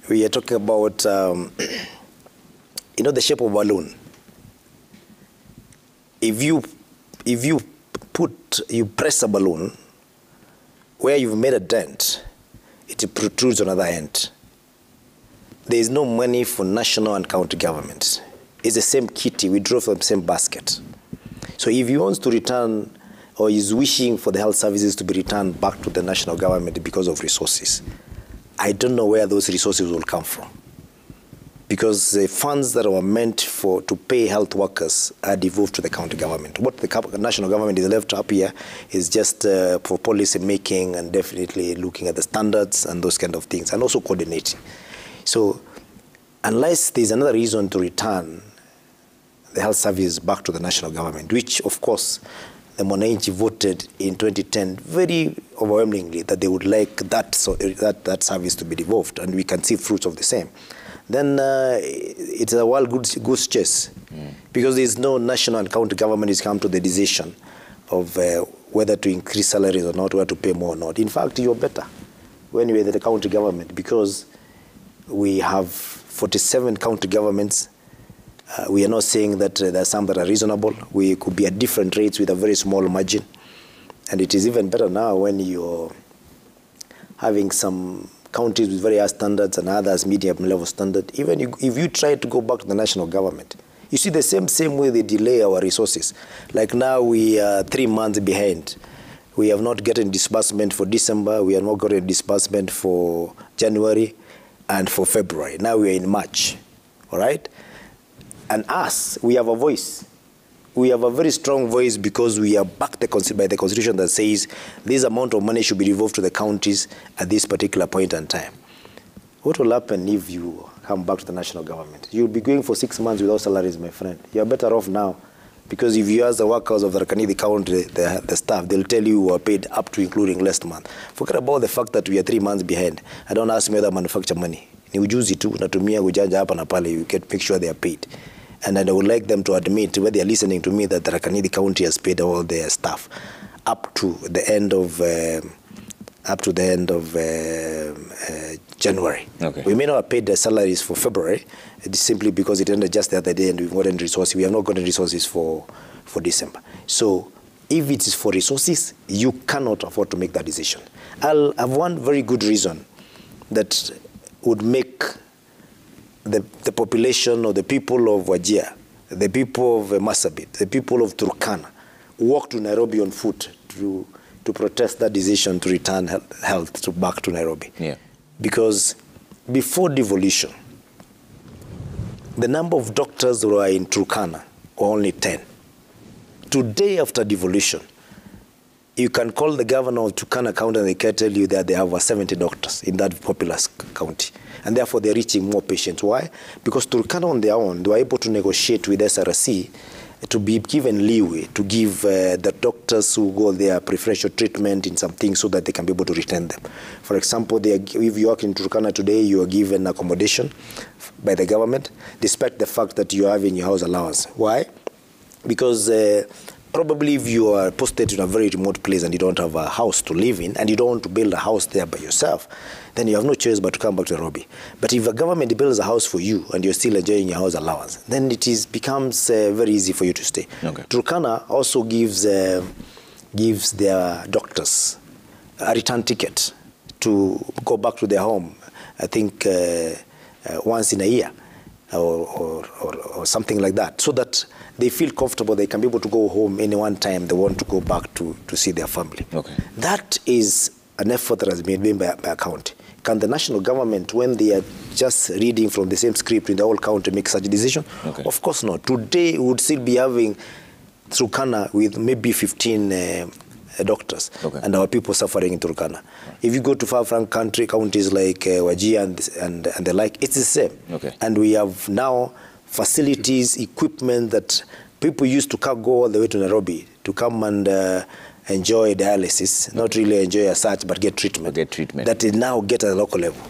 we are talking about, you know, the shape of a balloon. If you press a balloon where you've made a dent, it protrudes on the other end. There is no money for national and county governments. It's the same kitty. We draw from the same basket. So if he wants to return, or is wishing for the health services to be returned back to the national government because of resources, I don't know where those resources will come from. Because the funds that were meant to pay health workers are devolved to the county government. What the national government is left up here is just for policy making and definitely looking at the standards and those kind of things, and also coordinating. So unless there's another reason to return the health service back to the national government, which of course the Mwananchi voted in 2010 very overwhelmingly that they would like that service to be devolved, and we can see fruits of the same, then it's a wild goose chase. Because there's no national and county government has come to the decision of whether to increase salaries or not, whether to pay more or not. In fact, you're better when you're the county government, because we have 47 county governments. We are not saying that there are some that are reasonable. We could be at different rates with a very small margin. And it is even better now when you're having some counties with very high standards and others medium level standard. Even if you try to go back to the national government, you see the same way they delay our resources. Like now we are 3 months behind. We have not gotten disbursement for December. We have not gotten disbursement for January and for February. Now we are in March, all right? And us, we have a voice. We have a very strong voice because we are backed by the Constitution that says this amount of money should be devolved to the counties at this particular point in time. What will happen if you come back to the national government? You'll be going for 6 months without salaries, my friend. You're better off now, because if you ask the workers of the Rakanidi County, the staff, they'll tell you who are paid up to including last month. Forget about the fact that we are 3 months behind. I don't ask me whether manufacture money. Ni ujuzi tu, natumia ujanja hapa na pale, you make sure they are paid. And I would like them to admit, where they are listening to me, that the Rakanidi County has paid all their staff up to the end of January. Okay. We may not have paid the salaries for February, it's simply because it ended just the other day and we've gotten resources. We have not gotten resources for December. So if it is for resources, you cannot afford to make that decision. I'll have one very good reason that would make the population or the people of Wajir, the people of Marsabit, the people of Turkana walk to Nairobi on foot to protest that decision to return health back to Nairobi. Yeah. Because before devolution, the number of doctors who are in Turkana were only 10. Today, after devolution, you can call the governor of Turkana County and they can tell you that they have 70 doctors in that populous county. And therefore, they're reaching more patients. Why? Because Turkana on their own, they were able to negotiate with SRC to be given leeway, to give the doctors who go there preferential treatment in some things so that they can be able to retain them. For example, if you work in Turkana today, you are given accommodation by the government, despite the fact that you are having your house allowance. Why? Because probably if you are posted in a very remote place and you don't have a house to live in and you don't want to build a house there by yourself, then you have no choice but to come back to Nairobi. But if a government builds a house for you and you're still enjoying your house allowance, then it becomes very easy for you to stay. Okay. Turkana also gives their doctors a return ticket to go back to their home, I think once in a year or something like that, so that they feel comfortable, they can be able to go home any one time they want to go back to see their family. Okay. That is an effort that has been made by a county. Can the national government, when they are just reading from the same script in the whole county, make such a decision? Okay. Of course not. Today, we would still be having Turkana with maybe 15 doctors, okay, and our people suffering in Turkana. If you go to far-flung counties like Wajir and the like, it's the same. Okay. And we have now facilities, equipment that people used to go all the way to Nairobi to come and enjoy dialysis, not really enjoy as such, but get treatment. That is now get at a local level.